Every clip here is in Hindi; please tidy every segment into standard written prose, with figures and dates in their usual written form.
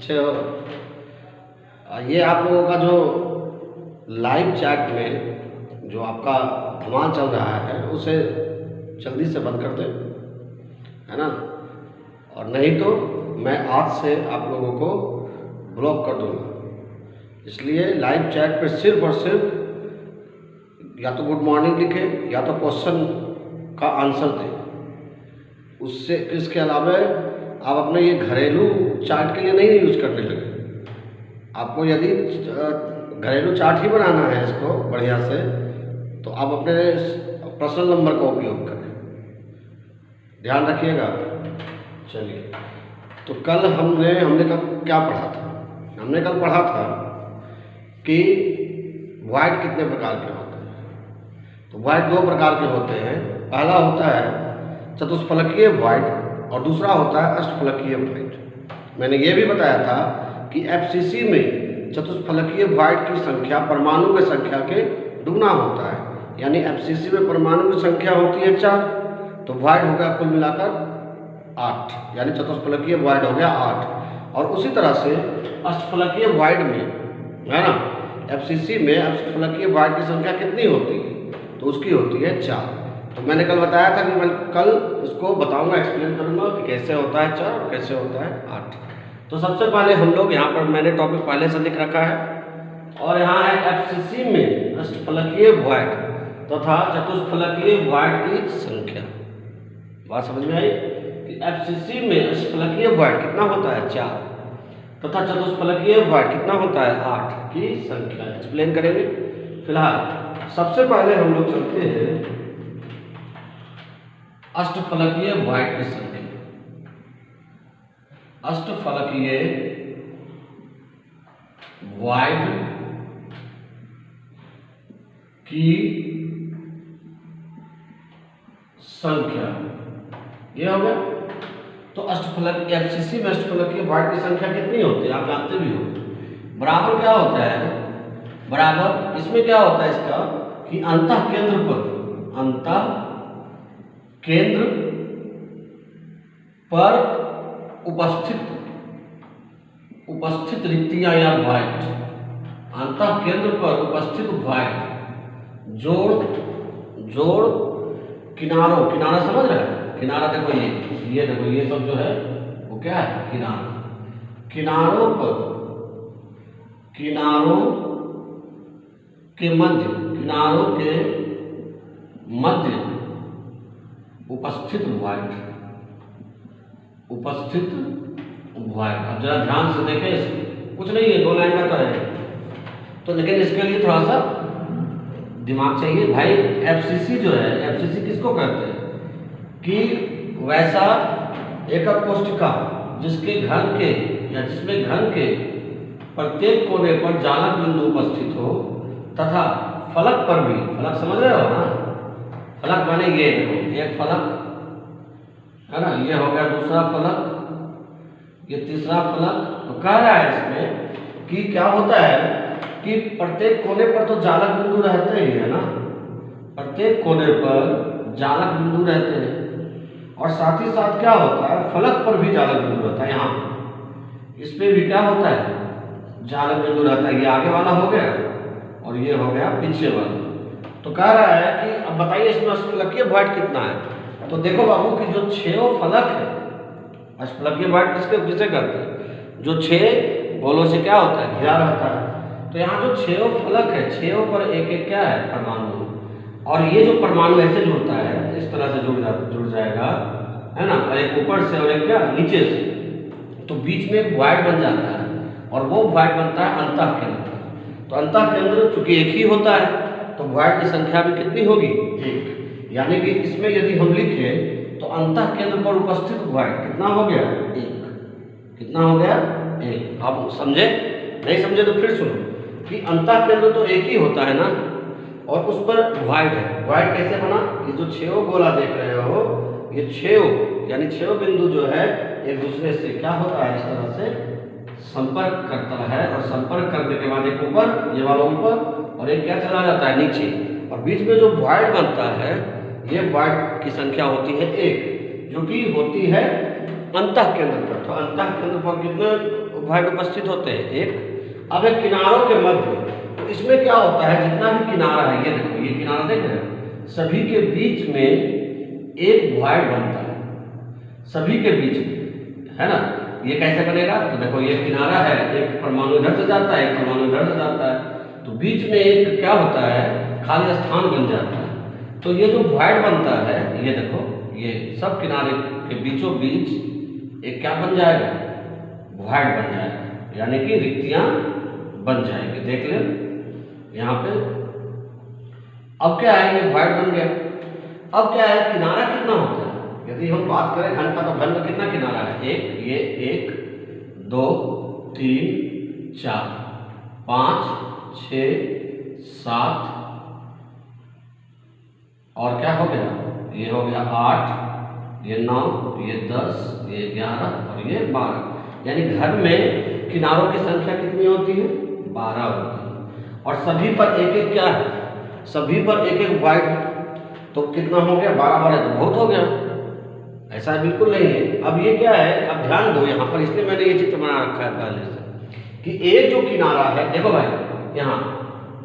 अच्छे हो। ये आप लोगों का जो लाइव चैट में जो आपका धमाल चल रहा है उसे जल्दी से बंद कर दें, है ना। और नहीं तो मैं आज से आप लोगों को ब्लॉक कर दूंगा। इसलिए लाइव चैट पे सिर्फ और सिर्फ या तो गुड मॉर्निंग लिखें या तो क्वेश्चन का आंसर दें। उससे इसके अलावा आप अपने ये घरेलू चार्ट के लिए नहीं यूज करने लगे। आपको यदि घरेलू चार्ट ही बनाना है इसको बढ़िया से, तो आप अपने पर्सनल नंबर का उपयोग करें, ध्यान रखिएगा। चलिए, तो कल हमने क्या पढ़ा था? हमने कल पढ़ा था कि वॉइड कितने प्रकार के होते हैं। तो वॉइड दो प्रकार के होते हैं। पहला होता है चतुष्फलकीय वॉइड और दूसरा होता है अष्टफलकीय वॉइड। मैंने ये भी बताया था कि एफसीसी में चतुष्फलकीय वॉइड की संख्या परमाणु की संख्या के दुगना होता है। यानी एफसीसी में परमाणु की संख्या होती है 4, तो वॉइड हो गया कुल मिलाकर 8, यानी चतुष्फलकीय वॉइड हो गया 8। और उसी तरह से अष्टफलकीय वॉइड में, है ना, एफसीसी में अष्टफलकीय वॉइड की संख्या कितनी होती है? तो उसकी होती है 4। तो मैंने कल बताया था कि मैं कल इसको बताऊंगा, एक्सप्लेन करूंगा कि कैसे होता है 4 और कैसे होता है 8। तो सबसे पहले हम लोग यहाँ पर मैंने टॉपिक पहले से लिख रखा है और यहाँ है एफसीसी में अष्टफलकीय वॉइड तथा चतुष्फलकीय वॉइड की संख्या। बात समझ में आई कि एफसीसी में अष्टफलकीय वॉइड कितना होता है 4 तथा चतुष्फलकीय वॉइड कितना होता है 8 की संख्या। एक्सप्लेन करेंगे। फिलहाल सबसे पहले हम लोग चलते हैं अष्टफलकीय वॉइड की संख्या। अष्टफलकीय वॉइड की संख्या ये हो गया। तो अष्टफलक एफसीसी में अष्टफलकीय वॉइड की संख्या कितनी होती है आप जानते भी हो। बराबर क्या होता है? बराबर इसमें क्या होता है इसका कि अंतः केंद्र पर उपस्थित रिक्तियां या वॉइड, अंतः केंद्र पर उपस्थित वॉइड जोड़ किनारा समझ रहे हैं? किनारा देखो, ये देखो, ये सब जो है वो क्या है? किनारों के मध्य उपस्थित वॉइड। अब जरा ध्यान से देखें, इसमें कुछ नहीं है, 2 लाइन का तो है, तो लेकिन इसके लिए थोड़ा सा दिमाग चाहिए भाई। एफसीसी जो है, एफसीसी किसको कहते हैं कि वैसा एकक कोष्ठिका जिसमें घन के प्रत्येक कोने पर जालक बिंदु उपस्थित हो तथा फलक पर भी, फलक समझ रहे हो ना? फलक माने ये देखो, एक फलक है ना, ये हो गया दूसरा फलक, ये तीसरा फलक। तो कह रहा है इसमें कि क्या होता है कि प्रत्येक कोने पर तो जालक बिंदु रहते ही है ना, प्रत्येक कोने पर जालक बिंदु रहते हैं और साथ ही साथ क्या होता है, फलक पर भी जालक बिंदु रहता है। यहाँ इस पे भी क्या होता है? जालक बिंदु रहता है। ये आगे वाला हो गया और ये हो गया पीछे वाला। तो कह रहा है कि अब बताइए इसमें अष्टफलकीय वॉइड कितना है? तो देखो बाबू कि जो 6 फलक है, अष्टफलकीय वॉइड किसे कहते हैं? जो 6 गोलों से क्या होता है? घिरा रहता है। तो यहाँ जो 6 फलक है, 6 पर एक क्या है? परमाणु। और ये जो परमाणु ऐसे जुड़ता है, इस तरह से जुड़ जाएगा, है ना, और एक ऊपर से और एक क्या नीचे से, तो बीच में एक वॉइड बन जाता है और वो वॉइड बनता है अंतः केंद्र। तो अंतः केंद्र चूंकि एक ही होता है तो वॉइड की संख्या भी कितनी होगी? 1। यानी कि इसमें यदि हम लिखें तो अंतः केंद्र पर उपस्थित वॉइड कितना हो गया? 1। कितना हो गया? 1। आप समझे? नहीं समझे तो फिर सुनो कि अंतः केंद्र तो एक ही होता है ना, और उस पर वॉइड है। वॉइड कैसे बना? ये जो 6 गोला देख रहे हो, ये 6 यानी 6 बिंदु जो है एक दूसरे से क्या होता है? इस तरह से संपर्क करता है और संपर्क करने के बाद एक ऊपर, ये वाला ऊपर, और एक क्या चला जाता है? नीचे। और बीच में जो वॉइड बनता है, ये वॉइड की संख्या होती है 1, जो कि होती है अंतः केंद्र पर। तो अंतः केंद्र पर कितने भॉइड उपस्थित होते हैं एक। अब एक किनारों के मध्य, तो इसमें क्या होता है, जितना भी किनारा है, ये देखो ये किनारा देख रहे हैं, सभी के बीच में एक भॉइड बनता है, सभी के बीच में, है ना। ये कैसे बनेगा, तो देखो ये किनारा है, एक परमाणु इधर से जाता है, एक परमाणु इधर से जाता है, तो बीच में एक क्या होता है, खाली स्थान बन जाता है। तो ये जो भॉइड बनता है, ये देखो ये सब किनारे के बीचों बीच एक क्या बन जाएगा, भॉइड बन जाएगा, यानी कि रिक्तियां बन जाएंगी। देख ले यहाँ पे, अब क्या है, ये भॉइड बन गया। अब क्या है, किनारा कितना होता है, यदि हम बात करें घन का, तो घन का कितना किनारा है, एक, ये 1 2 3 4 5 6 7 और क्या हो गया, ये हो गया 8, ये 9, ये 10, ये 11 और ये 12, यानी घर में किनारों की संख्या कितनी होती है, 12 होती है। और सभी पर एक एक क्या है, सभी पर एक एक भॉइड है, तो कितना हो गया, 12 12 तो बहुत हो गया, ऐसा बिल्कुल नहीं है। अब ये क्या है, अब ध्यान दो यहाँ पर, इसलिए मैंने ये चित्र बना रखा है पहले से, कि एक जो किनारा है, देखो भाई यहाँ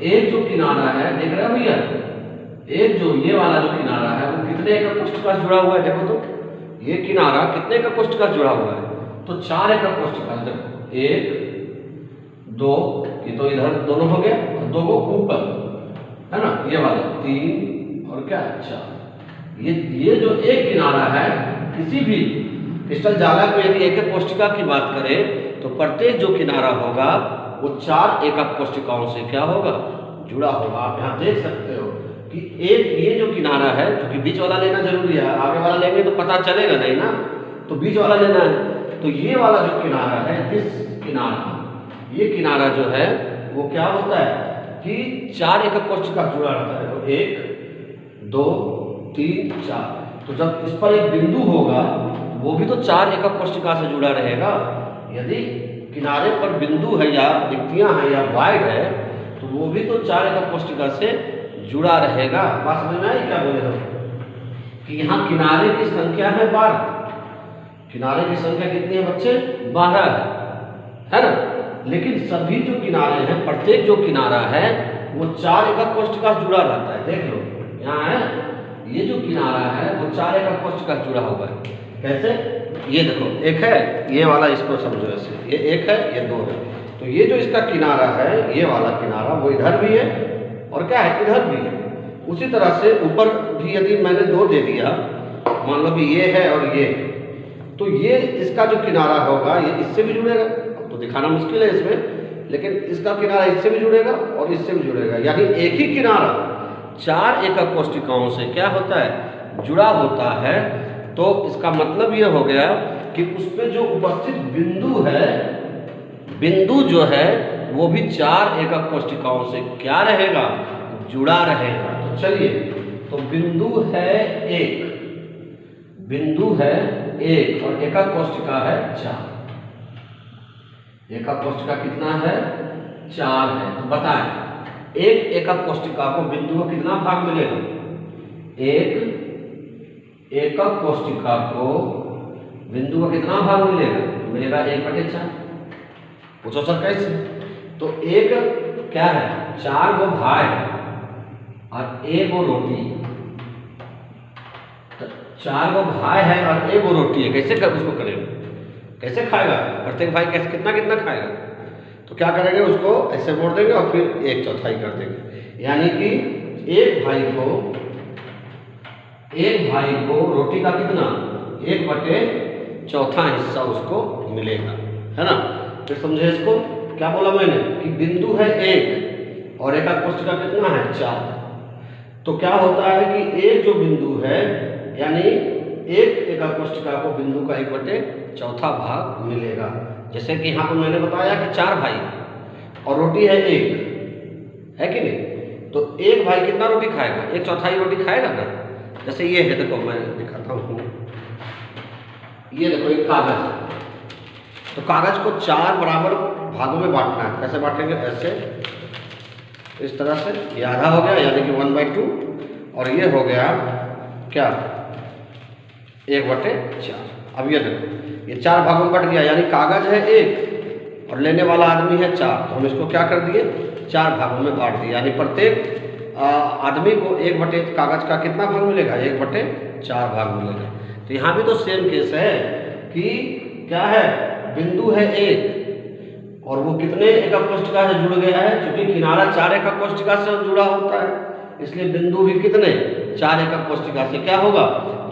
एक जो किनारा है, देख रहे हो भैया, एक जो ये वाला जो किनारा है वो कितने एकक कोष्ठकाश जुड़ा हुआ है, देखो तो ये किनारा कितने एकक कोष्ठकाश जुड़ा हुआ है, तो 4 एकक कोष्ठकाश। देखो 1 2, ये तो इधर दोनों हो गया, और 2 को ऊपर, है ना, ये वाला 3 और क्या 4। ये जो एक किनारा है, किसी भी क्रिस्टल जालक में यदि एकक कोष्ठिका की बात करें, तो प्रत्येक जो किनारा होगा वो 4 एकक कोष्ठिकाओं से क्या होगा, जुड़ा होगा। आप यहाँ देख सकते हो कि एक ये जो किनारा है, क्योंकि बीच वाला लेना जरूरी है, आगे वाला लेंगे तो पता चलेगा नहीं ना, तो बीच वाला लेना है। तो ये वाला जो किनारा है, इस किनारा, ये किनारा जो है वो क्या होता है कि 4 एकक कोष्ठिका जुड़ा रहता है, तो 1 2 3 4। तो जब इस पर एक बिंदु होगा, वो भी तो 4 एकक कोष्ठिका से जुड़ा रहेगा। यदि किनारे पर बिंदु है या रिक्तियां हैं या भॉइड है, तो वो भी तो 4 एकक कोष्ठिका से जुड़ा रहेगा। बात समझ में आई क्या बोले हम, कि यहाँ किनारे की संख्या है 12, किनारे की संख्या कितनी है बच्चे, 12 है ना। लेकिन सभी जो किनारे हैं, प्रत्येक जो किनारा है वो 4 एकक कोष्ठिका जुड़ा रहता है। देख लो यहाँ है, ये जो किनारा है वो 4 एकक कोष्ठिका जुड़ा हुआ है। कैसे, ये देखो एक है, ये वाला इसको समझो ऐसे, ये 1 है, ये 2 है, तो ये जो इसका किनारा है, ये वाला किनारा, वो इधर भी है और क्या है, इधर भी है। उसी तरह से ऊपर भी यदि मैंने 2 दे दिया, मान लो कि ये है और ये, तो ये इसका जो किनारा होगा ये इससे भी जुड़ेगा। अब तो दिखाना मुश्किल है इसमें, लेकिन इसका किनारा इससे भी जुड़ेगा और इससे भी जुड़ेगा, यानी एक ही किनारा 4 एकक कोष्ठिकाओं से क्या होता है, जुड़ा होता है। तो इसका मतलब ये हो गया कि उस पर जो उपस्थित बिंदु है, बिंदु जो है वो भी 4 एकक कोष्ठिकाओं से क्या रहेगा, जुड़ा रहेगा। तो चलिए, तो बिंदु है 1, बिंदु है 1 और एकक कोष्ठिका है 4, एकक कोष्ठिका कितना है, 4 है। तो बताएं, एक एकक कोष्ठिका को बिंदु को कितना भाग मिलेगा, एक एकक कोष्ठिका को बिंदु का कितना भाग मिलेगा, मिलेगा 1/4। पूछो सर कैसे, तो एक क्या है, 4 गो भाई और 1 गो रोटी, तो 4 गो भाई है और 1 गो रोटी है, कैसे उसको करेंगे, कैसे खाएगा प्रत्येक भाई, कैसे कितना कितना खाएगा। तो क्या करेंगे, उसको ऐसे मोड़ देंगे और फिर 1/4 कर देंगे, यानी कि एक भाई को रोटी का कितना, 1/4 हिस्सा उसको मिलेगा, है ना। फिर समझे इसको, क्या बोला मैंने कि बिंदु है 1 और एकक कोष्ठिका कितना है, 4। तो क्या होता है कि एक जो बिंदु है, यानी एक एकक कोष्ठिका को बिंदु का 1/4 भाग मिलेगा। जैसे कि यहाँ पर मैंने बताया कि 4 भाई और रोटी है 1, है कि नहीं, तो एक भाई कितना रोटी खाएगा, 1/4 रोटी खाएगा ना। जैसे ये है, देखो मैं दिखाता हूँ, ये देखो एक कागज, तो कागज को 4 बराबर भागों में बांटना है। कैसे बांटेंगे, ऐसे, इस तरह से, ये आधा हो गया यानी कि 1/2 और ये हो गया क्या, 1/4। अब ये देखो, ये 4 भागों में बट गया, यानी कागज है 1 और लेने वाला आदमी है 4, तो हम इसको क्या कर दिए, 4 भागों में बांट दिए, यानी प्रत्येक आदमी को 1/, कागज का कितना भाग मिलेगा, 1/4 भाग मिलेगा। तो यहाँ भी तो सेम केस है कि क्या है, बिंदु है 1 और वो कितने एकक कोष्ठिका से जुड़ गया है, क्योंकि किनारा 4 एकक कोष्ठिका से जुड़ा होता है, इसलिए बिंदु भी कितने 4 एकक कोष्ठिका से क्या होगा,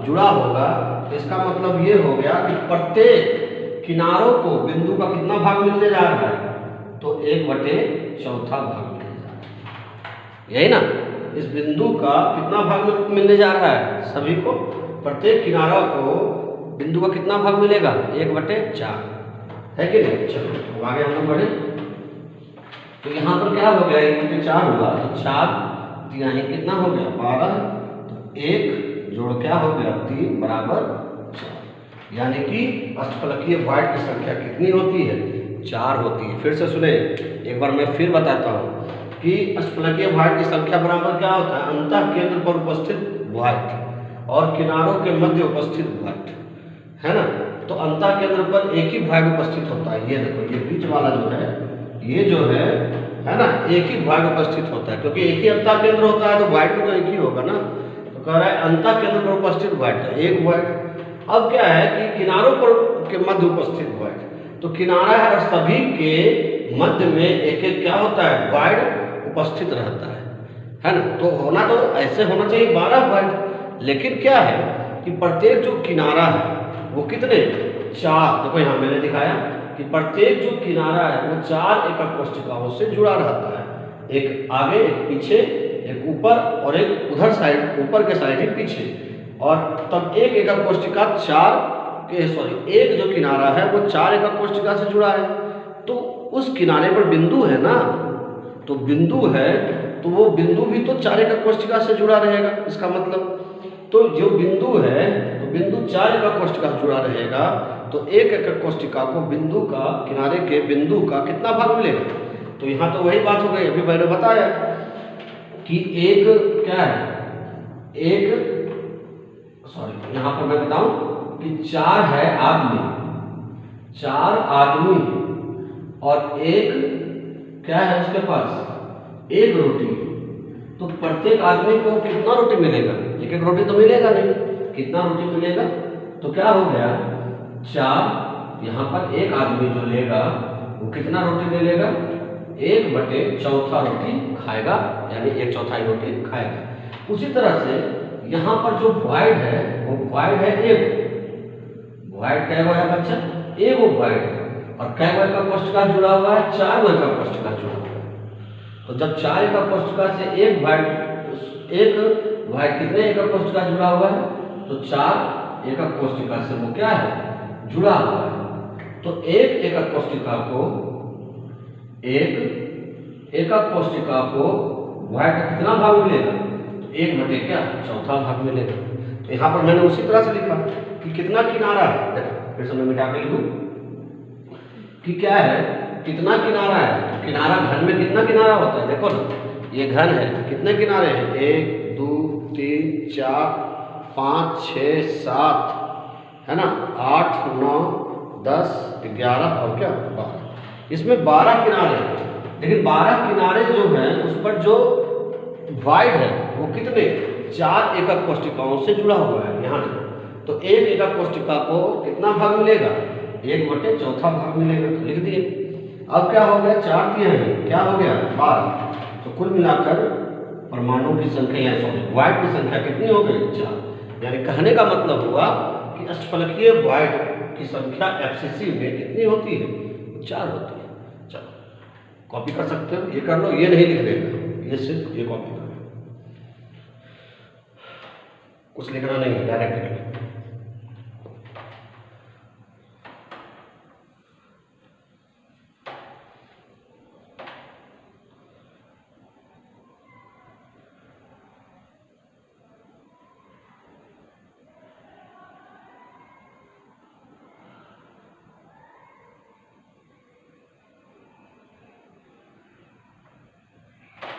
जुड़ा होगा। इसका मतलब ये हो गया कि प्रत्येक किनारों को बिंदु का कितना भाग मिलने जा रहा है, तो 1/4 भाग मिलने जा रहा है, यही ना। इस बिंदु का कितना भाग मिलने जा रहा है, सभी को, प्रत्येक किनारा को बिंदु का कितना भाग मिलेगा, 1/4, है कि नहीं। चलो अब आगे हम लोग बढ़े। तो यहाँ पर क्या हो गया, 1/4 हुआ, तो 4 दिया है, कितना हो गया 12, तो 1 जोड़ क्या हो गया 3 बराबर 4, यानी कि अष्टफलकीय भॉइड की संख्या कितनी होती है, 4 होती है। फिर से सुने, एक बार मैं फिर बताता हूँ कि अष्टफलकीय भॉइड की संख्या बराबर क्या होता है, अंतः केंद्र पर उपस्थित भॉइड और किनारों के मध्य उपस्थित भॉइड, है ना। तो अंतः केंद्र पर एक ही भॉइड उपस्थित होता है, ये देखो, ये बीच वाला जो है, ये जो है ना, एक ही भॉइड उपस्थित होता है, क्योंकि एक ही अंतः केंद्र होता है तो भॉइड भी तो एक ही होगा ना। तो कह रहा है अंतः केंद्र पर उपस्थित भॉइड, तो एक भॉइड। अब क्या है कि किनारों पर के मध्य उपस्थित भॉइड, तो किनारा है और सभी के मध्य में एक एक क्या होता है, भॉइड उपस्थित रहता है ना। तो होना तो ऐसे होना चाहिए 12 भॉइड, लेकिन क्या है कि प्रत्येक जो किनारा है वो कितने, 4, देखो यहाँ मैंने दिखाया कि प्रत्येक जो किनारा है वो 4 एकक कोष्ठिकाओं से जुड़ा रहता है, एक आगे, एक पीछे, एक ऊपर और एक उधर साइड, ऊपर के साइड एक पीछे, और तब एक एकक कोष्ठिका एक जो किनारा है वो 4 एकक कोष्ठिका से जुड़ा है। तो उस किनारे पर बिंदु है ना, तो बिंदु है तो वो बिंदु भी तो 4 एकक कोष्ठिका से जुड़ा रहेगा, इसका मतलब। तो जो बिंदु है तो बिंदु 4 एकक कोष्ठिका से जुड़ा रहेगा, तो 1 एकक कोष्ठिका को बिंदु का, किनारे के बिंदु का कितना भाग मिलेगा। तो यहाँ तो वही बात हो गई, अभी मैंने बताया कि एक क्या है, यहाँ पर मैं बताऊं कि 4 है आदमी, 4 आदमी और एक क्या है उसके पास, 1 रोटी। तो प्रत्येक आदमी को कितना रोटी मिलेगा, एक एक रोटी तो मिलेगा नहीं, कितना रोटी मिलेगा, तो क्या हो गया 4, यहाँ पर एक आदमी जो लेगा वो कितना रोटी ले लेगा, 1/4 रोटी खाएगा, यानी 1/4 रोटी खाएगा। उसी तरह से यहाँ पर जो भॉइड है वो भॉइड है 1, भॉइड क्या है बच्चा, 1 भॉइड है, और कै गो एकक कोष्ठिका जुड़ा हुआ है, 4 गो एकक कोष्ठिका जुड़ा हुआ है। तो जब 4 एकक कोष्ठिका से एक भॉइड कितने एकक कोष्ठिका जुड़ा हुआ है, तो 4 एकक कोष्ठिका से वो क्या है, जुड़ा हुआ है। तो एक एकक कोष्ठिका को भॉइड का कितना भाग मिलेगा, तो 1/4 भाग मिलेगा। तो यहाँ पर मैंने उसी तरह से लिखा कि कितना किनारा है, देखो फिर से मैं मिटा के लिखूं कि क्या है, कितना किनारा है। तो किनारा घन में कितना किनारा होता है, देखो ना, ये घन है, कितने किनारे हैं, 1 2 3 4 5 6 7, है ना, 8 9 10 11 और क्या 12, इसमें 12 किनारे हैं। लेकिन 12 किनारे जो हैं उस पर जो भॉइड है वो कितने, 4 एकक कोष्ठिकाओं से जुड़ा हुआ है, यहाँ देखो। तो एक एकक कोष्ठिका को कितना भाग मिलेगा, 1/4 भाग मिलेगा, लिख दिए। अब क्या हो गया, 4 दिए हैं, क्या हो गया 12। तो कुल मिलाकर परमाणु की संख्या, भॉइड की संख्या कितनी हो गई, 4। यानी कहने का मतलब हुआ कि अष्टफलकीय भॉइड की संख्या एफसीसी में कितनी होती है, 4 होती है। चलो कॉपी कर सकते हो, ये कर लो, ये नहीं लिख देगा, ये सिर्फ ये कॉपी कर लो, कुछ लिखना नहीं है, डायरेक्ट लिख लो।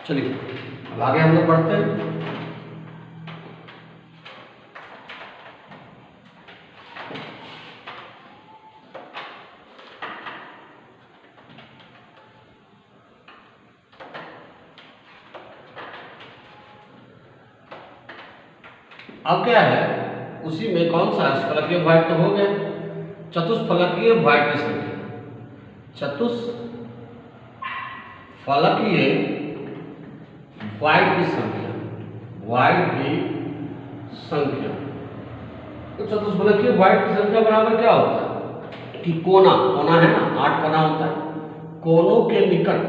चलिए अब आगे हम लोग बढ़ते हैं। अब क्या है, उसी में कौन सा अष्टफलकीय वॉइड तो हो गया, चतुष्फलकीय वॉइड की संख्या, चतुष्फलकीय वॉइड की संख्या, वॉइड की संख्या। तो चतुष्फलकीय वॉइड की संख्या बराबर क्या होता है कि कोना है ना, 8 कोना होता है, कोनों के निकट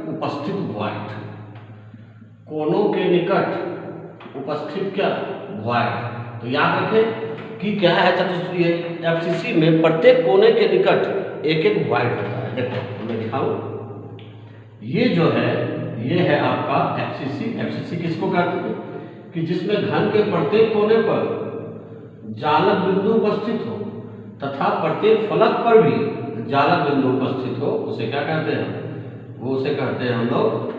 उपस्थित वॉइड, कोनों के निकट उपस्थित क्या वॉइड। तो याद रखें कि क्या है, चतुष्फलकीय एफसीसी में प्रत्येक कोने के निकट एक एक वॉइड होता है। देखो मैं दिखाऊं, ये जो है ये है आपका एफसीसी। एफसीसी किसको कहते हैं कि जिसमें घन के प्रत्येक कोने पर जालक बिंदु उपस्थित हो तथा प्रत्येक फलक पर भी जालक बिंदु उपस्थित हो, उसे क्या कहते हैं, वो उसे कहते हैं हम लोग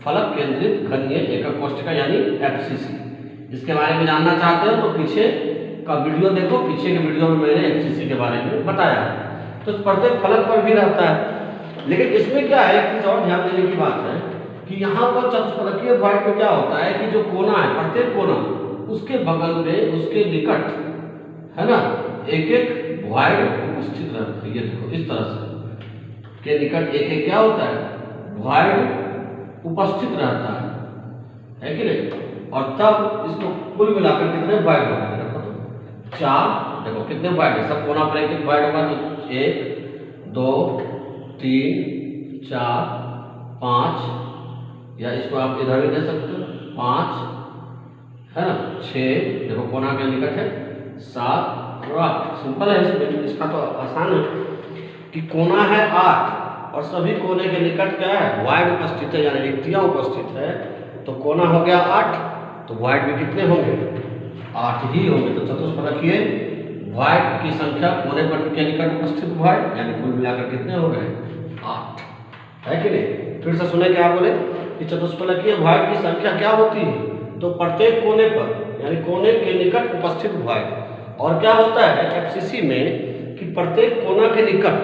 फलक केंद्रित घनीय एकक कोष्ठक यानी एफसीसी। इसके बारे में जानना चाहते हो तो पीछे का वीडियो देखो, पीछे के वीडियो में मैंने एफसीसी के बारे में बताया है। तो प्रत्येक फलक पर भी रहता है, लेकिन इसमें क्या है, एक चीज और ध्यान देने की बात है कि यहाँ पर चतुष्फलकीय वॉइड में क्या होता है कि जो कोना है, प्रत्येक कोना उसके बगल में उसके निकट है ना एक एक वॉइड उपस्थित रहता है। ये देखो इस तरह से के निकट एक एक क्या होता है, वॉइड उपस्थित रहता है कि नहीं। और तब इसको कुल मिलाकर कितने वॉइड होगा, देखो तो 4, देखो कितने वॉइड है, सब कोना पर एक एक वॉइड होगा, तो 1 2 3 4 5, या इसको आप इधर भी दे सकते हो 5 है ना, 6, देखो कोना के निकट है 7 और 8। सिंपल है, इसमें इसका तो आसान है कि कोना है 8 और सभी कोने के निकट क्या है, वॉइड उपस्थित है यानी रिक्तियां उपस्थित है। तो कोना हो गया 8, तो वॉइड भी कितने होंगे, 8 ही होंगे। तो चतुष्फलकीय वॉइड की संख्या कोने पर के निकट उपस्थित वॉइड यानी कुल मिलाकर कितने हो गए, 8 है कि नहीं। फिर से सुने क्या बोले कि चतुष्फलकीय वॉइड की संख्या क्या होती है, तो प्रत्येक कोने पर यानी कोने के निकट उपस्थित वॉइड। और क्या होता है एफसीसी में कि प्रत्येक कोना के निकट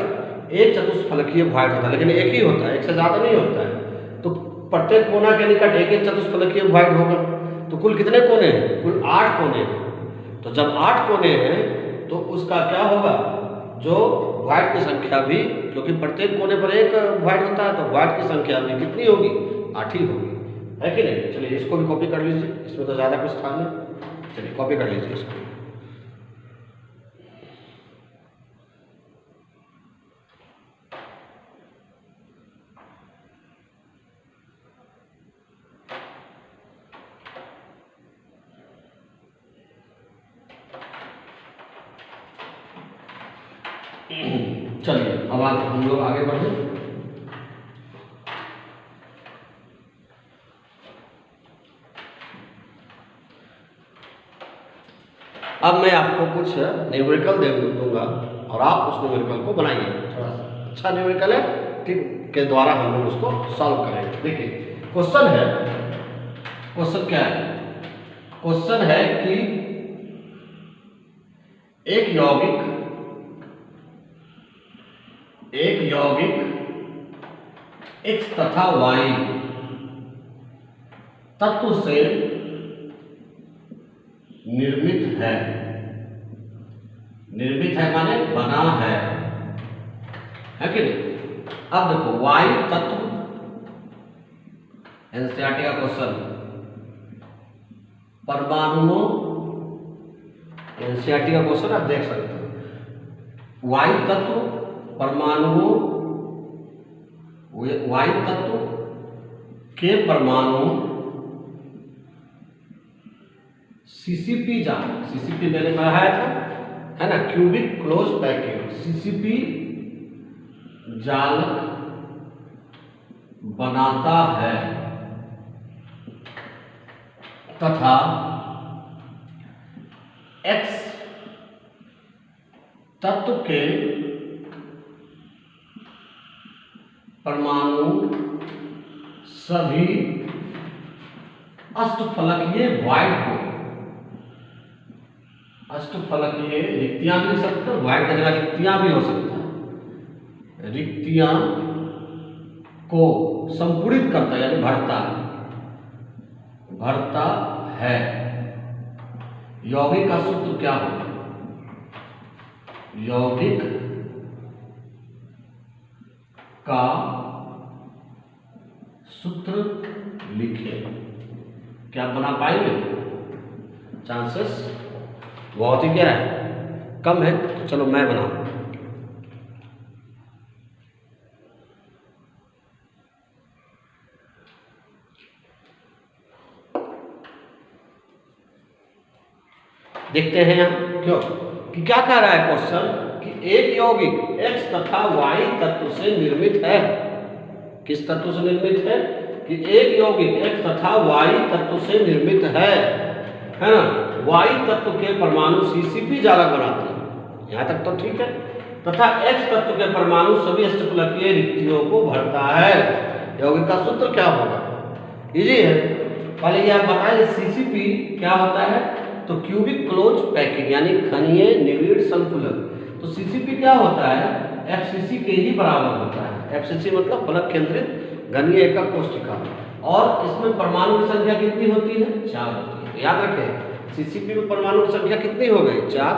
एक चतुष्फलकीय वॉइड होता है, लेकिन एक ही होता है, एक से ज्यादा नहीं होता है। तो प्रत्येक कोना के निकट एक एक चतुष्फलकीय वॉइड होगा। तो कुल कितने कोने हैं, कुल 8 कोने हैं। तो जब 8 कोने हैं तो उसका क्या होगा, जो वॉइड की संख्या भी, क्योंकि प्रत्येक कोने पर एक वॉइड होता है, तो वॉइड की संख्या भी कितनी होगी, 8 ही होगी, है कि नहीं। चलिए इसको भी कॉपी कर लीजिए, इसमें तो ज़्यादा कुछ था नहीं। चलिए कॉपी कर लीजिए इसको। चलिए अब हम लोग आगे बढ़े। अब मैं आपको कुछ न्यूमेरिकल दे दूंगा और आप उस न्यूमेरिकल को बनाइए। थोड़ा सा अच्छा न्यूमेरिकल है, ठीक के द्वारा हम लोग उसको सॉल्व करेंगे। देखिए क्वेश्चन है, क्वेश्चन क्या है, क्वेश्चन है कि एक यौगिक x तथा y तत्व से निर्मित है माने बना है कि नहीं। अब देखो y तत्व, एनसीईआरटी का क्वेश्चन, परमाणुओं, एनसीईआरटी का क्वेश्चन आप देख सकते हो, y तत्व परमाणुओं, y तत्व के परमाणु सीसीपी जाल, सीसीपी मैंने पढ़ाया था है ना, क्यूबिक क्लोज पैकेट, सीसीपी जाल बनाता है तथा x तत्व के परमाणु सभी अष्टफलकीय वॉइड को, अष्टफलकीय रिक्तियां भी लिख सकते हैं, वॉइड का जगह रिक्तियां भी हो सकता है, रिक्तियां को संपूर्णित करता है यानी भरता है, भरता है। यौगिक का सूत्र क्या होगा? यौगिक का सूत्र लिखे। क्या आप बना पाएंगे? चांसेस बहुत ही क्या है, कम है। तो चलो मैं बनाऊं। देखते हैं यहाँ क्यों कि क्या कह रहा है क्वेश्चन कि एक यौगिक X तथा Y तत्व से निर्मित है। किस तत्व से निर्मित है? कि एक यौगिक X तथा Y तत्व से निर्मित है ना। Y तत्व के परमाणु CCP जालक बनाते हैं, यहाँ तक तो ठीक है। तथा X तत्व के परमाणु सभी अष्टफलकीय रिक्तियों को भरता है। यौगिक का सूत्र क्या होगा? इजी है। पहले ये आप बताएं CCP क्या होता है? तो क्यूबिक क्लोज पैकिंग यानी घनीय निविड़ संकुलक। तो CCP क्या होता है? FCC के ही बराबर होता है। FCC मतलब फलक केंद्रित घनीय एकक कोशिका। और इसमें परमाणु की संख्या कितनी होती है? 4 होती है। याद रखें CCP में परमाणु की संख्या कितनी हो गई? 4।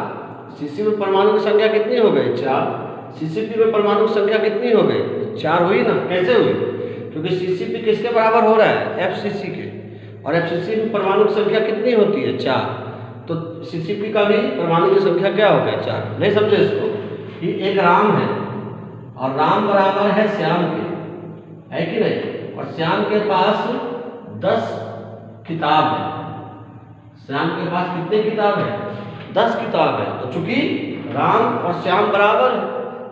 CC में परमाणु की संख्या कितनी हो गई? 4। CCP में परमाणु की संख्या कितनी हो गई? 4 हुई ना। कैसे हुई? क्योंकि CCP किसके बराबर हो रहा है? FCC के। और FCC में परमाणु की संख्या कितनी होती है? 4। तो CCP का भी परमाणु की संख्या क्या हो गया? 4। नहीं समझे इसको? कि एक राम है और राम बराबर है श्याम के, है कि नहीं? और श्याम के पास 10 किताब है। श्याम के पास कितने किताब है? 10 किताब है। तो चूंकि राम और श्याम बराबर है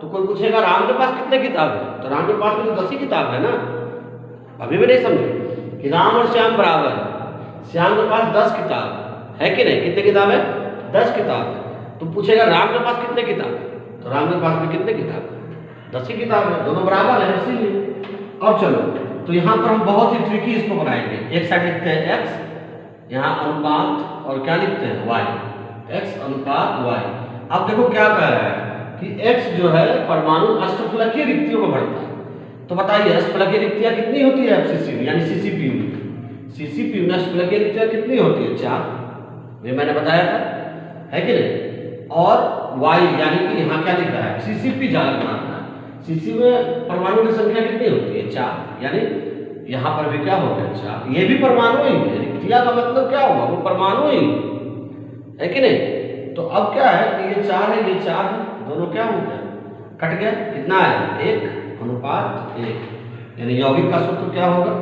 तो कोई पूछेगा राम के पास कितने किताब है? तो राम के पास भी तो 10 ही किताब है ना। अभी भी नहीं समझे कि राम और श्याम बराबर है। श्याम के पास 10 किताब है कि नहीं? कितने किताब है? 10 किताब है। तो पूछेगा राम के पास कितने किताब है? तो राम के पास भी कितने किताब है? 10 ही किताब है। दोनों बराबर है इसीलिए। अब चलो तो यहाँ पर हम बहुत ही ट्रिकी इसको बनाएंगे। एक साइड लिखते हैं x, यहाँ अनुपात और क्या लिखते हैं? y। x अनुपात y। अब देखो क्या कह रहा है कि x जो है परमाणु अष्टफलकीय रिक्तियों को भरता है। तो बताइए अष्टफलकीय रिक्तियां कितनी होती है FCC में यानी CCP में? CCP में अष्टफलकीय रिक्तियां कितनी होती है? 4। ये मैंने बताया था, है कि नहीं? और Y यानी कि यहाँ क्या लिख रहा है? CCP जालक बनाता है। CC में परमाणु की संख्या कितनी होती है? 4। यानी यहाँ पर भी क्या हो गया? 4। ये भी परमाणु ही है। रिक्तियां का मतलब क्या होगा? वो परमाणु ही है कि नहीं? तो अब क्या है कि ये 4 है, ये 4 है, दोनों क्या हो गया? कट गया। कितना है? 1 अनुपात 1। यानी यौगिक का सूत्र क्या होगा?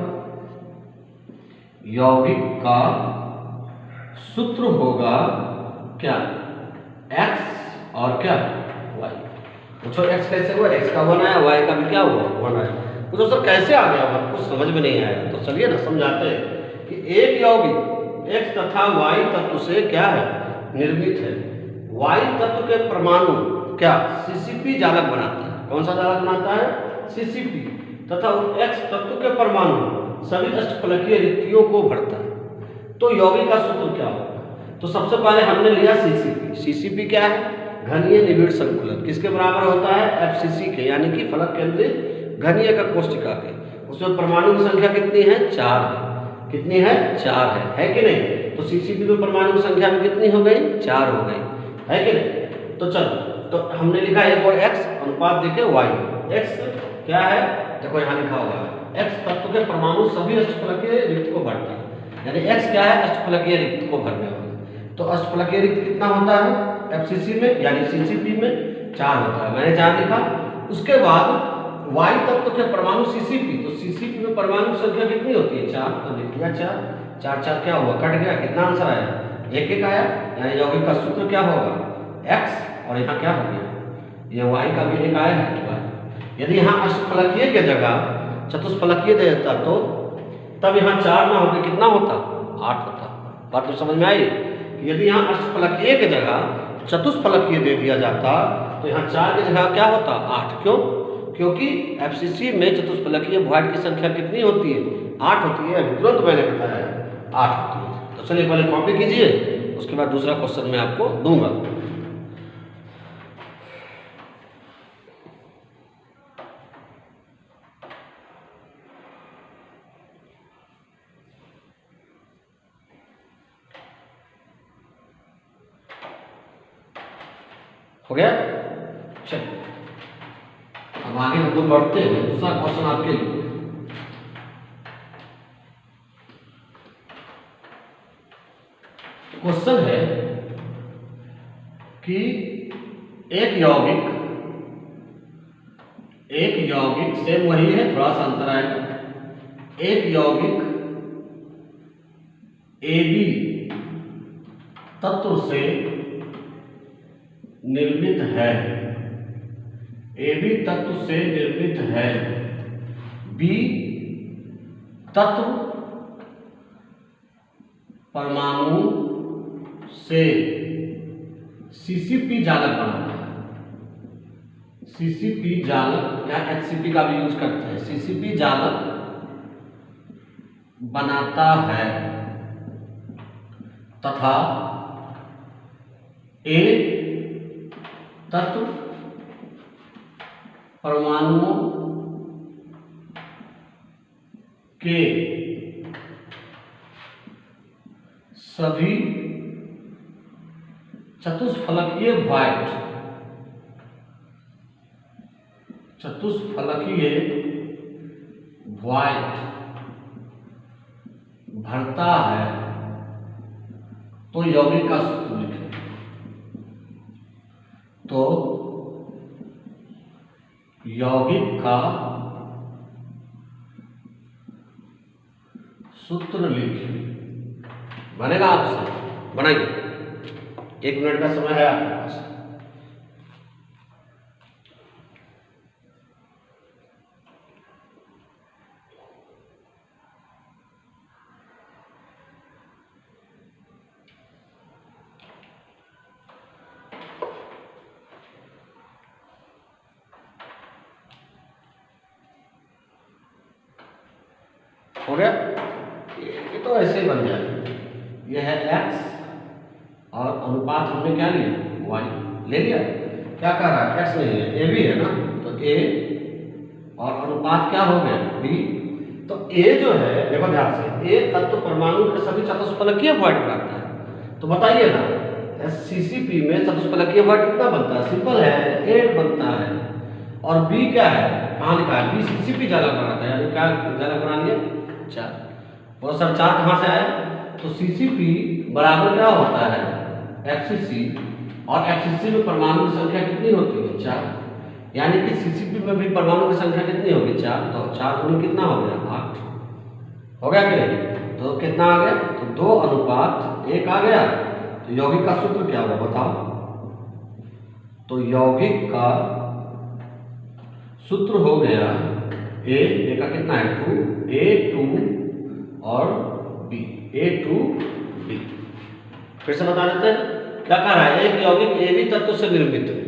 यौगिक का सूत्र होगा क्या? x और क्या? y। पूछो x कैसे हुआ? x का 1 आया, y का भी क्या हुआ? 1 आया। पूछो सर कैसे आ गया? कुछ समझ में नहीं आया। तो चलिए ना समझाते हैं कि एक यौगिक x तथा y तत्व से क्या है? निर्मित है। y तत्व के परमाणु क्या? CCP जालक बनाता है। कौन सा जालक बनाता है? CCP। तथा x तत्व के परमाणु सभी अष्टफलकीय रिक्तियों को भरता है। तो यौगिक का सूत्र क्या होगा? तो सबसे पहले हमने लिया CCP। CCP क्या है? घनीय निविड़ संकुलक। किसके बराबर होता है? FCC के, यानी कि फलक केंद्रित घनीय एकक कोशिका के। उसमें परमाणु की संख्या कितनी है? 4 है। कितनी है? 4 है कि नहीं? तो CCP में परमाणु की संख्या भी कितनी हो गई? 4 हो गई, है कि नहीं? तो चलो तो हमने लिखा एक और x अनुपात देके y। x क्या है? देखो यहाँ लिखा हुआ है x तत्व के परमाणु सभी अष्टफलकीय रिक्त को भरता है। यानी x क्या है? अष्टफलकीय रिक्त को भरने वाला। तो अष्टफलकीय रिक्त कितना होता है FCC में यानी CCP में? 4 होता है। मैंने 4 लिखा। उसके बाद y तत्व के परमाणु CCP। तो CCP में परमाणु संख्या कितनी होती है? 4। तो लिख दिया 4। 4 4 क्या हुआ? कट गया। कितना आंसर आया? 1 1 आया। यानी यौगिक का सूत्र क्या होगा? x और यहाँ क्या हो गया? ये y का भी 1 आया है। यदि यहाँ अष्टफलकीय के जगह चतुष्फलकीय दे देता तो तब यहाँ 4 ना होकर कितना होता? 8 होता। बात तो समझ में आई? यदि यहाँ अष्टफलकीय के जगह चतुष्फलकीय दे दिया जाता तो यहाँ 4 की जगह क्या होता? 8। क्यों? क्योंकि FCC में चतुष्फलकीय वॉइड की संख्या कितनी होती है? 8 होती है। तुरंत मैंने बताया 8 होती है। तो चलिए पहले कॉपी कीजिए, उसके बाद दूसरा क्वेश्चन मैं आपको दूंगा। हो गया। चलिए अब आगे हम लोग बढ़ते हैं। दूसरा क्वेश्चन आपके लिए, क्वेश्चन है कि एक यौगिक सेम वही है, थोड़ा सा अंतर आएगा। एक यौगिक AB तत्व से निर्मित है, AB तत्व से निर्मित है, B तत्व परमाणु से CCP जालक बनाता है। CCP जालक या HCP का भी यूज करते हैं। CCP जालक बनाता है तथा A तत्व परमाणुओं के सभी चतुष्फलकीय वॉइड भरता है, तो यौगिक का सूत्र लिखें। तो यौगिक का सूत्र लिखें। बनेगा आपसे? बनाइए, 1 मिनट का समय है आपके पास। हो गया? ये तो ऐसे ही बन जाएगा। ये है x और अनुपात हमने क्या लिया? y ले लिया। क्या कह रहा है? x नहीं है, a भी है ना, तो a और अनुपात क्या हो गया? b। तो a जो है, देखो ध्यान से, a तत्व परमाणु के सभी चतुष्फलकीय वॉइड बनाता है। तो बताइए ना, CCP में चतुष्फलकीय वॉइड कितना बनता है? सिंपल है, 8 बनता है। और b क्या है? कहाँ लिखा है? b CCP जालक बनाता है, यानी क्या जालक बना लिया? 4। और सर 4 कहाँ से आया? तो CCP बराबर क्या होता है? FCC, और FCC में परमाणु की संख्या कितनी होती है? 4। यानी कि CCP में भी परमाणु की संख्या कितनी होगी? 4। तो 4 दूनी कितना हो गया? 8। हो गया कि नहीं? तो कितना आ गया? तो 2 अनुपात 1 आ गया। तो यौगिक का सूत्र क्या होगा बताओ? तो यौगिक का सूत्र हो गया A का कितना है? 2, A2 और B, A2B। फिर से बता देते हैं, क्या कह रहा है? एक यौगिक AB तत्व से निर्मित है,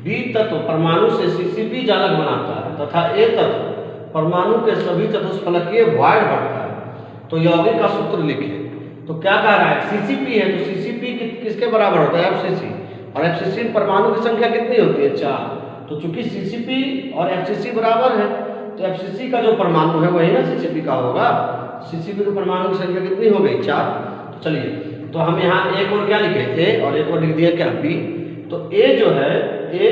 B तत्व परमाणु से CCP जालक बनाता है तथा A तत्व परमाणु के सभी चतुष्फलकीय वॉइड भरता है, तो यौगिक का सूत्र लिखें। तो क्या कह रहा है? CCP है, तो CCP किसके बराबर होता है? FCC। और FCC में परमाणु की संख्या कितनी होती है? 4। तो चूंकि CCP और FCC बराबर है, तो FCC का जो परमाणु है वही ना CCP का होगा। CCP के परमाणु की संख्या कितनी हो गई? 4। तो चलिए, तो हम यहाँ एक और क्या लिखे? A, और एक और लिख दिया क्या? B। तो A जो है, A,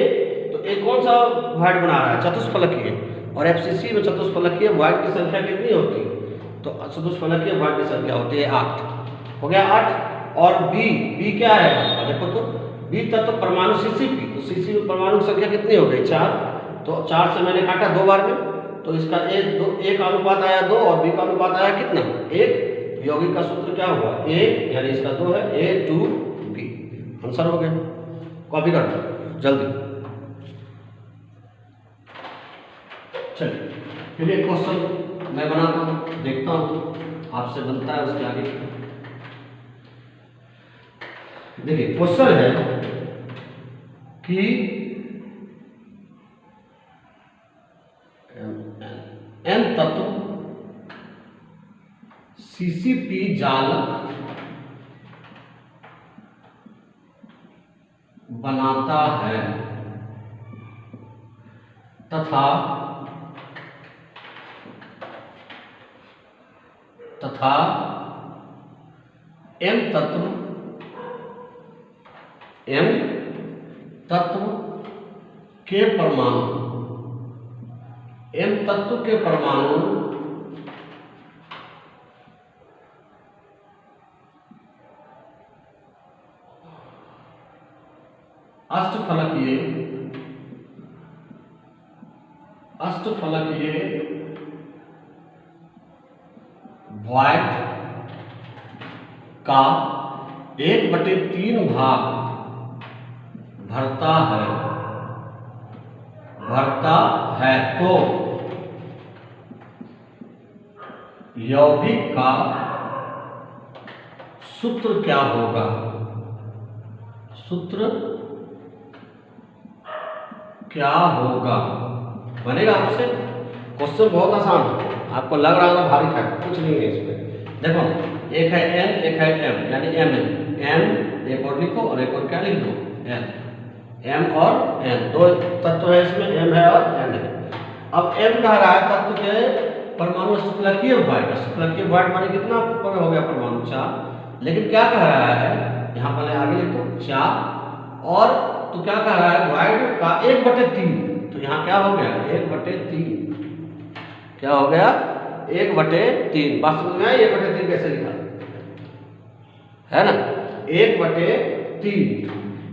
तो A कौन सा वॉइड बना रहा है? चतुष्फलकीय। और FCC में चतुष्फलकीय वॉइड की संख्या कितनी होती है? तो चतुष्फलकीय वॉइड की संख्या होती है 8। हो गया 8। और B क्या है? देखो तो B तत्व परमाणु CCP, तो CCP में परमाणु की संख्या कितनी हो गई? 4। तो 4 से मैंने काटा 2 बार में, तो इसका एक अनुपात आया 2 और B का अनुपात आया कितना? 1। यौगिक का सूत्र क्या हुआ? A, यानी इसका 2 है, A2B। आंसर हो गया। कॉपी कर दो जल्दी। चलिए फिर एक क्वेश्चन मैं बनाता हूँ, देखता हूँ आपसे बनता है उसके आगे। देखिए क्वेश्चन है कि N तत्व CCP जालक बनाता है तथा M तत्व के परमाणु, m तत्व के परमाणु अष्टफलकीय वॉइड का 1/3 भाग भरता है तो यौगिक का सूत्र क्या होगा? सूत्र क्या होगा बनेगा आपसे। क्वेश्चन बहुत आसान है, आपको लग रहा था भारी था, कुछ नहीं है इसमें। देखो एक है n, एक है m, यानी m एक और लिखो और एक और क्या लिख दो n, m और n, दो तत्व है इसमें, m है और n है। अब m कह रहा है तत्व के परमाणु अष्टफलकीय वॉइड माने कितना पर हो गया परमाणु 4, लेकिन क्या कह रहा है यहाँ पहले आगे लिखो 4 और तो क्या कह रहा है वॉइड का 1/3, तो यहाँ क्या हो गया 1/3, क्या हो गया 1/3। बात समझ में आई? 1/3 कैसे लिखा है ना, 1/3,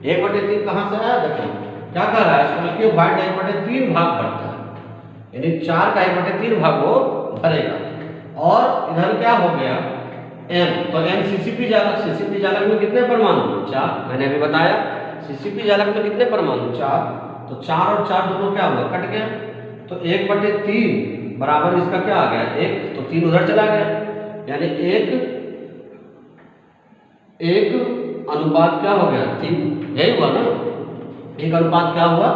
1/3 कहाँ से आया? देखो क्या कह रहा है अष्टफलकीय वॉइड 1/3 भाग भरता है, यानी 4 का 1/3 भाग वो भरेगा। और इधर क्या हो गया m, तो m CCP जालक में कितने परमाणु? 4, मैंने अभी बताया CCP जालक में कितने परमाणु? 4, तो 4 और 4 दोनों क्या हुआ कट गया, तो 1/3 बराबर इसका क्या आ गया 1, तो 3 उधर चला गया, यानी 1 अनुपात क्या हो गया 3, यही हुआ ना, 1 अनुपात क्या हुआ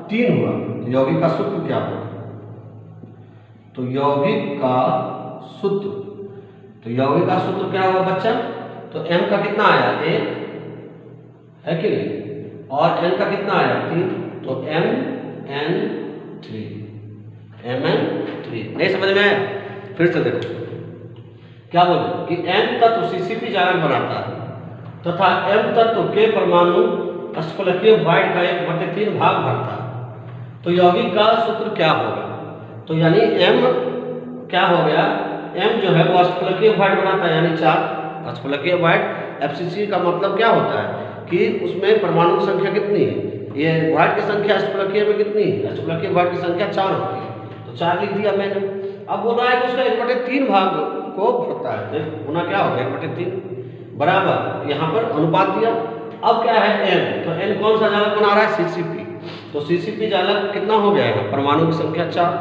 3 हुआ। तो यौगिक का सूत्र क्या हुआ? तो यौगिक का सूत्र क्या हुआ बच्चा? तो m का कितना आया 1 है कि नहीं, और n का कितना आया 3, तो MN3, नहीं समझ में आया? फिर से देखो क्या बोले कि m तत्व CCP जालक बनाता है तथा m तत्व के परमाणु अष्टफलकीय वॉइड का 1/3 भाग भरता है, तो यौगिक का सूत्र क्या होगा? तो यानी m क्या हो गया, m जो है वो अष्टफलकीय वॉइड बनाता है, यानी 4 अष्टफलकीय वॉइड। FCC का मतलब क्या होता है कि उसमें परमाणु की संख्या कितनी है, ये वॉइड की संख्या अष्टफलकीय में कितनी है, अष्टफलकीय वॉइड की संख्या 4 होती है, तो 4 लिख दिया मैंने। अब बोल रहा है कि उसका 1/3 भाग को भरता है, होना क्या होगा 1/3 बराबर यहाँ पर अनुपात दिया। अब क्या है n, तो n कौन सा जालक बना रहा है CCP, तो CCP जालक कितना हो गया है परमाणु की संख्या 4,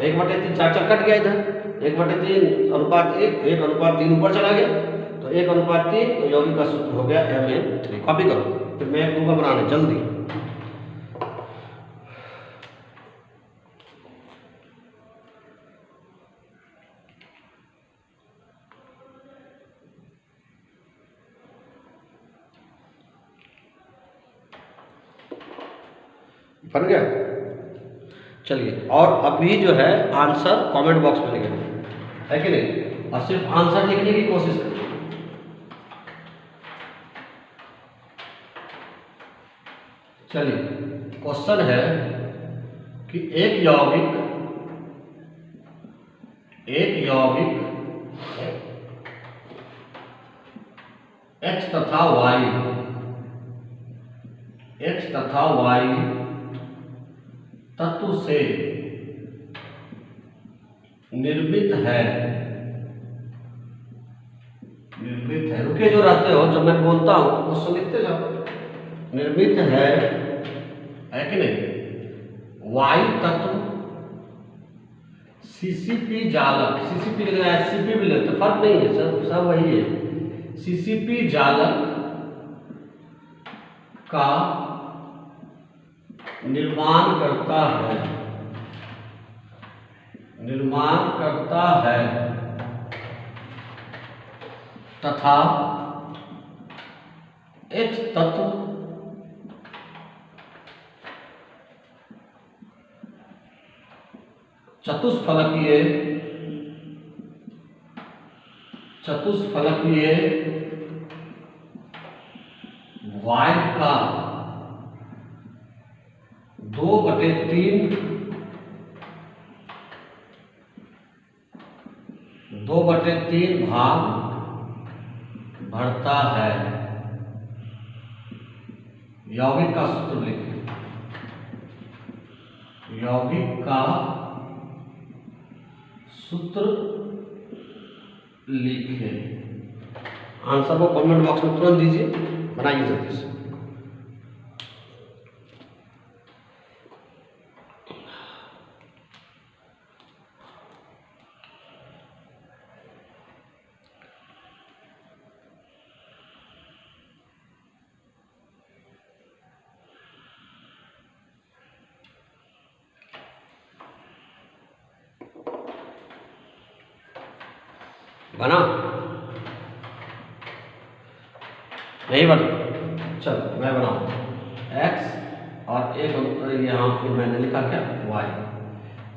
1/3 4 कट गया इधर, 1/3 अनुपात 1 अनुपात 3 ऊपर चला गया, तो 1 अनुपात 3, तो यौगिक का सूत्र हो गया MN3। कॉपी करो, फिर मैं एक दूंगा बनाने जल्दी। बन गया? चलिए, और अभी जो है आंसर कमेंट बॉक्स में लिखेंगे, है कि नहीं, और सिर्फ आंसर लिखने की कोशिश करें। चलिए, क्वेश्चन है कि एक यौगिक X तथा Y तत्व से निर्मित है। रुके जो रहते हो, जब मैं बोलता हूं तो क्वेश्चन लिखते जाओ। निर्मित है कि नहीं, Y तत्व CCP जालक, CCP लिखना है, SCP भी लिखते, फर्क नहीं है, सब वही है। CCP जालक का निर्माण करता है तथा X तत्व चतुष्फलकीय वॉइड का 2/3 भाग भरता है। यौगिक का सूत्र लिखें। यौगिक का सूत्र लिखें। आंसर को कमेंट बॉक्स में तुरंत दीजिए, बनाइए जल्दी से। बना नहीं बना? चल मैं बनाऊँ। x और एक यहाँ पे मैंने लिखा क्या y।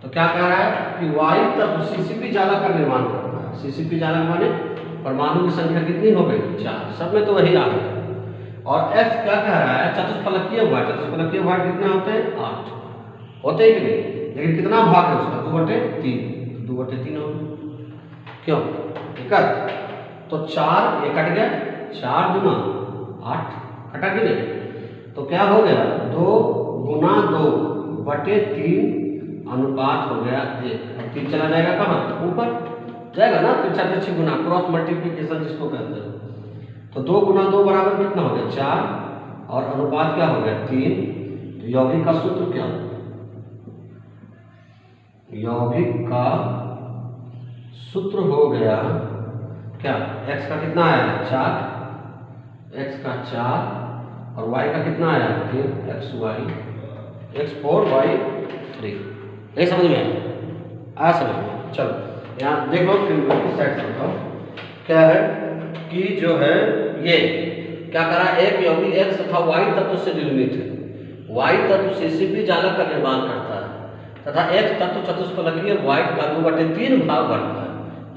तो क्या कह रहा है कि y तब CCP जालक का निर्माण करता है। CCP जालक माने परमाणु की संख्या कितनी हो गई? 4। सब में तो वही आ गया। और x क्या कह रहा है? चतुष्फलकीय भाग। चतुष्फलकीय भाग कितने होते हैं? 8 होते ही कि नहीं, लेकिन कितना भाग है उसका? 2/3। 2/3 हो गया। क्यों? ठीक है, तो 4 ये कट गया, 4 गुना 8 कटा कि नहीं? तो क्या हो गया? 2 गुना 2/3 अनुपात हो गया 1। 3 चला जाएगा कहाँ? ऊपर जाएगा ना। 3 गुना, क्रॉस मल्टीप्लिकेशन जिसको कहते हैं। तो 2 गुना 2 बराबर कितना हो गया? 4 और अनुपात क्या हो गया? 3। तो यौगिक का सूत्र क्या? यौगिक का सूत्र हो गया क्या? x का कितना आया? 4, x का 4 और y का कितना आया? 3, x4 y3। ये समझ में आया? समझ में? चलो यहाँ देख लो, सेट करता हूँ। क्या है कि जो है ये क्या करा? एक यौगिक x तथा y तत्व से निर्मित है। y तत्व CCP जालक का निर्माण करता है तथा x तत्व चतुष्फलकीय y का 2/3 भाग भरता है।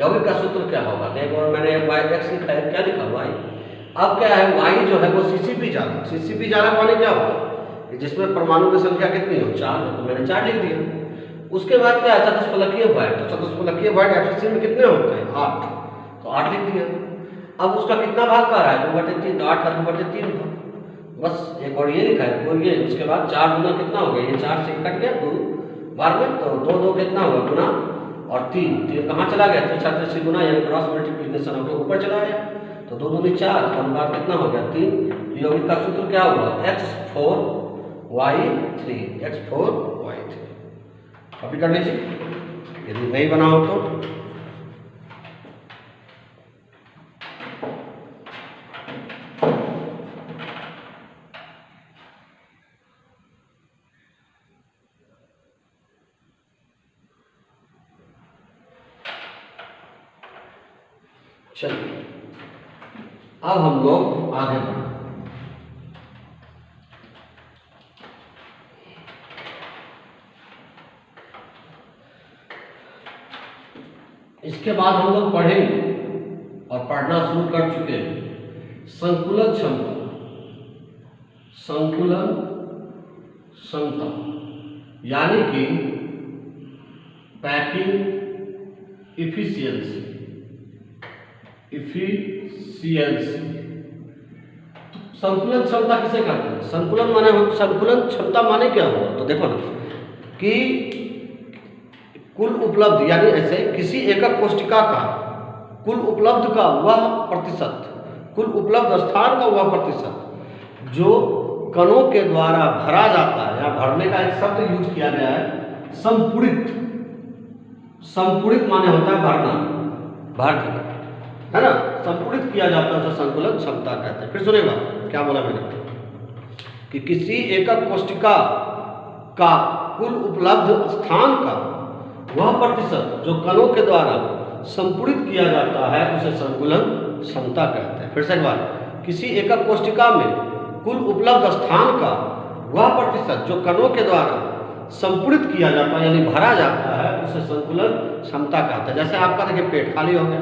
यौगिक का सूत्र क्या होगा? एक और मैंने x लिखा है, क्या लिखा? y। अब क्या है? y जो है वो CCP जालक। CCP जालक माने क्या होगा? जिसमें परमाणु की संख्या कितनी हो? 4 है, तो मैंने 4 लिख दिया। उसके बाद क्या है? चतुष्फलकीय भाग। तो चतुष्फलकीय भाग FCC में कितने होते हैं? 8, तो 8 लिख दिया। अब उसका कितना भाग कर रहा है? 2/3। तो 8 का 2/3 भाग, बस एक और ये लिखा है। और ये उसके बाद 4 गुना कितना हो गया? ये 4 से कट गया 2 बार में, तो 2 2 कितना होगा? गुना और 3 कहाँ चला गया? 3 गुना यानी क्रॉस मल्टीप्लिकेशन होकर ऊपर चला गया। तो 2 दूनी 4, अनुपात कितना हो गया? 3। यौगिक का सूत्र क्या हुआ? x4 y3। x4 y3 copy कर लीजिए यदि नहीं बना हो तो। चलिए अब हम लोग आगे बढ़े। इसके बाद हम लोग पढ़ेंगे और पढ़ना शुरू कर चुके हैं संकुलन क्षमता। संकुलन क्षमता यानी कि पैकिंग इफिशियंसी। संकुलन क्षमता किसे कहते हैं? संकुलन माने, संकुलन क्षमता माने क्या हुआ? तो देखो ना कि कुल उपलब्ध यानी ऐसे किसी एकक कोशिका का कुल उपलब्ध का वह प्रतिशत, कुल उपलब्ध स्थान का वह प्रतिशत जो कणों के द्वारा भरा जाता है। यहाँ भरने का एक शब्द यूज किया गया है, संपूरित। संपूरित माने होता है भरना, भर देना, है ना। संपूरित किया जाता है, उसे संकुलन क्षमता कहते हैं। फिर सुनेगा क्या बोला मैंने कि किसी एकक कोशिका का कुल उपलब्ध स्थान का वह प्रतिशत जो कणों के द्वारा संपूरित किया जाता है उसे संकुलन क्षमता कहते हैं। फिर से एक बार, किसी एकक कोशिका में कुल उपलब्ध स्थान का वह प्रतिशत जो कणों के द्वारा संपूरित किया जाता है यानी भरा जाता है उसे संकुलन क्षमता कहते हैं। जैसे आपका देखिए पेट खाली हो गया,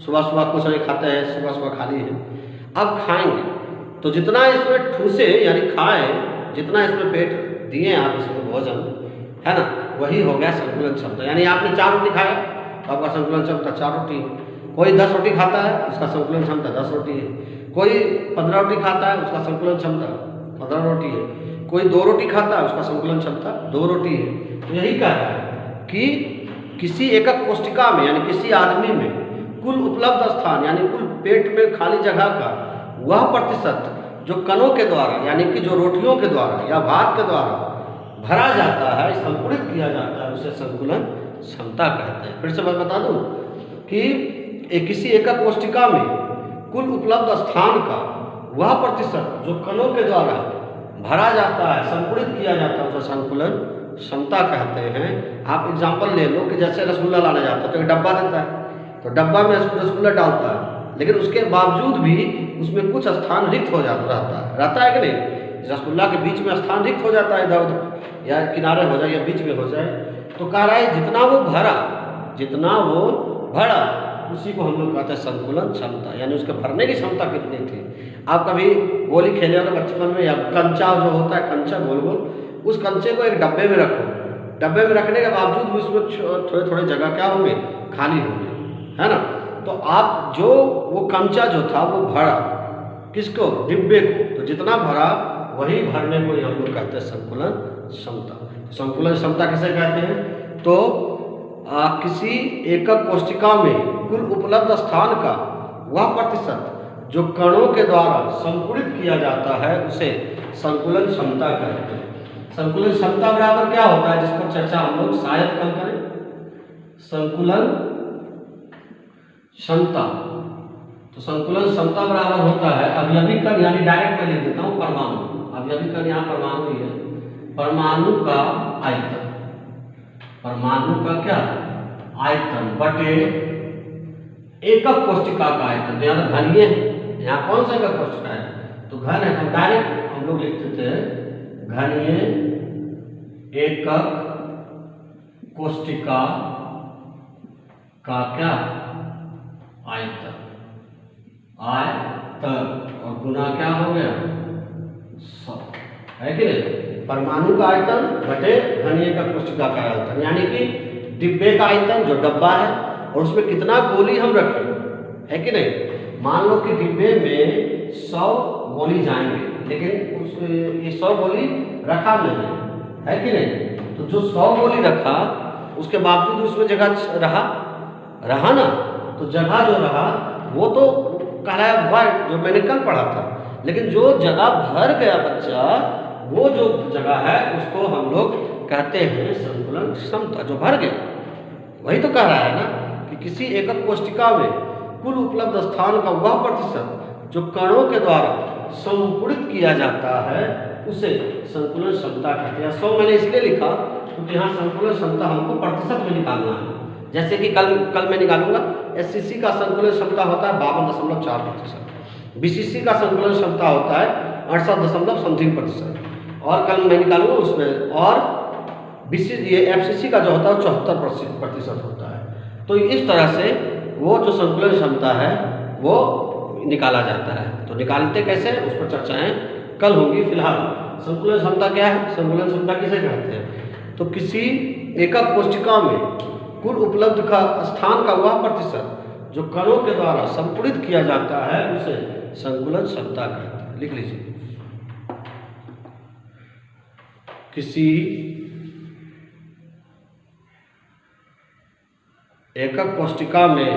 सुबह सुबह कुछ नहीं खाते हैं, सुबह सुबह खाली है, अब खाएंगे तो जितना इसमें ठूसे यानी खाएं, जितना इसमें पेट दिए आप इसमें भोजन, है ना, वही हो गया संकुलन क्षमता। यानी आपने 4 रोटी खाया तो आपका संकुलन क्षमता 4 रोटी है। कोई 10 रोटी खाता है, उसका संकुलन क्षमता 10 रोटी है। कोई 15 रोटी खाता है, उसका संकुलन क्षमता 15 रोटी है। कोई 2 रोटी खाता है, उसका संकुलन क्षमता 2 रोटी है। तो यही कह रहा है कि किसी एकक कोशिका में यानी किसी आदमी में कुल उपलब्ध स्थान यानी कुल पेट में खाली जगह का वह प्रतिशत जो कणों के द्वारा यानी कि जो रोटियों के द्वारा या भात के द्वारा भरा जाता है, संकुलित किया जाता है, उसे संकुलन क्षमता कहते हैं। फिर से मैं बता दूं कि किसी एकक कोशिका में कुल उपलब्ध स्थान का वह प्रतिशत जो कणों के द्वारा भरा जाता है, संकुलित किया जाता है, उसे संकुलन क्षमता कहते हैं। आप एग्जाम्पल ले लो कि जैसे रसगुल्ला लाना जाता है तो एक डब्बा देता है, तो डब्बा में रसगुल्ला डालता है, लेकिन उसके बावजूद भी उसमें कुछ स्थान रिक्त हो जाता रहता है कि नहीं। रसगुल्ला के बीच में स्थान रिक्त हो जाता है, इधर उधर या किनारे हो जाए या बीच में हो जाए। तो कह रहा है जितना वो भरा उसी को हम लोग कहते हैं संकुलन क्षमता, यानी उसके भरने की क्षमता कितनी थी। आप कभी गोली खेले हो बचपन में, या कंचा जो होता है, कंचा गोल गोल, उस कंचे को एक डब्बे में रखो, डब्बे में रखने के बावजूद भी उसमें थोड़े थोड़े जगह क्या होंगे, खाली होंगे, है ना। तो आप जो वो कंचा जो था वो भरा किसको, डिब्बे को, तो जितना भरा वही भरने को हम लोग कहते हैं संकुलन क्षमता। संकुलन क्षमता किसे कहते हैं, तो किसी एकक कोशिका में कुल उपलब्ध स्थान का वह प्रतिशत जो कणों के द्वारा संकुलित किया जाता है उसे संकुलन क्षमता कहते हैं। संकुलन क्षमता बराबर क्या होता है, जिस पर चर्चा हम लोग शायद कल करें, संकुलन क्षमता। तो संकुलन क्षमता बराबर होता है, अभी कल यानी डायरेक्ट मैं लिख देता हूँ परमाणु, अभी कल यहाँ परमाणु ही है, परमाणु का आयतन, परमाणु का क्या आयतन बटे एकक कोशिका का आयतन। तो यहाँ घनीय है, यहाँ कौन सा एकक कोशिका है, तो घन है, तो डायरेक्ट हम लोग लिख देते हैं घनीय एकक कोशिका का क्या आयतन, और गुना क्या हो गया 100, है कि नहीं। परमाणु का आयतन बटे घनीय एकक कोशिका का आयतन, यानी कि डिब्बे का आयतन जो डब्बा है और उसमें कितना गोली हम रखें, है कि नहीं। मान लो कि डिब्बे में 100 गोली जाएंगे, लेकिन ये 100 गोली रखा नहीं है कि नहीं। तो जो 100 गोली रखा उसके बावजूद उसमें जगह रहा ना, तो जगह जो रहा वो तो कहलाया वाइट, जो मैंने कल पढ़ा था। लेकिन जो जगह भर गया बच्चा, वो जो जगह है उसको हम लोग कहते हैं संकुलन क्षमता, जो भर गया। वही तो कह रहा है ना कि किसी एकक कोशिका में कुल उपलब्ध स्थान का वह प्रतिशत जो कणों के द्वारा संकुलित किया जाता है उसे संकुलन क्षमता कहते हैं। 100 मैंने इसलिए लिखा क्योंकि यहाँ संकुलन क्षमता हमको प्रतिशत में निकालना है। जैसे कि कल मैं निकालूंगा, एससीसी का संकुलन क्षमता होता है 52.4%, बीसीसी का संकुलन क्षमता होता है 68% और कल मैं निकालूंगा उसमें, और ये एफसीसी का जो होता है 74% होता है। तो इस तरह से वो जो संकुलन क्षमता है वो निकाला जाता है। तो निकालते कैसे, उस पर चर्चाएं कल होंगी। फिलहाल संकुलन क्षमता क्या है, संकुलन क्षमता किसे कहते हैं, तो किसी एकक कोशिका में कुल उपलब्ध का स्थान का वह प्रतिशत जो कणों के द्वारा संकुलित किया जाता है उसे संकुलन क्षमता कहते हैं। लिख लीजिए, किसी एकक कोशिका में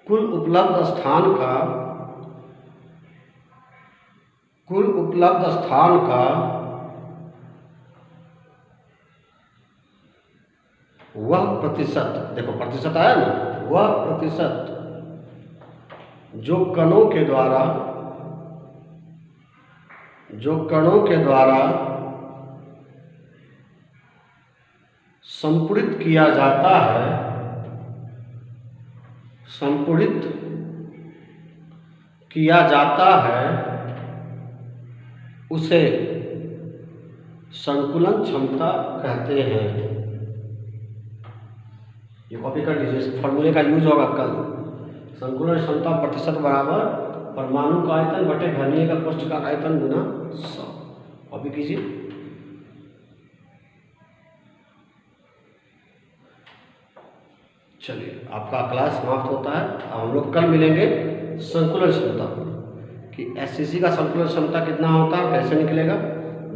कुल उपलब्ध स्थान का वह प्रतिशत, देखो प्रतिशत आया ना, वह प्रतिशत जो कणों के द्वारा संकुलित किया जाता है उसे संकुलन क्षमता कहते हैं। ये कॉपी कर लीजिए, इस फॉर्मूले का यूज होगा कल। संकुलन क्षमता प्रतिशत बराबर परमाणु का आयतन बटे घनीय एकक कोशिका का आयतन गुना 100। कॉपी कीजिए। चलिए, आपका क्लास समाप्त होता है। अब हम लोग कल मिलेंगे संकुलन क्षमता पर, कि एससीसी का संकुलन क्षमता कितना होता है और कैसे निकलेगा,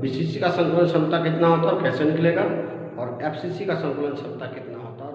बीसीसी का संकुलन क्षमता कितना होता है और कैसे निकलेगा, और एफसीसी का संकुलन क्षमता कितना होता है।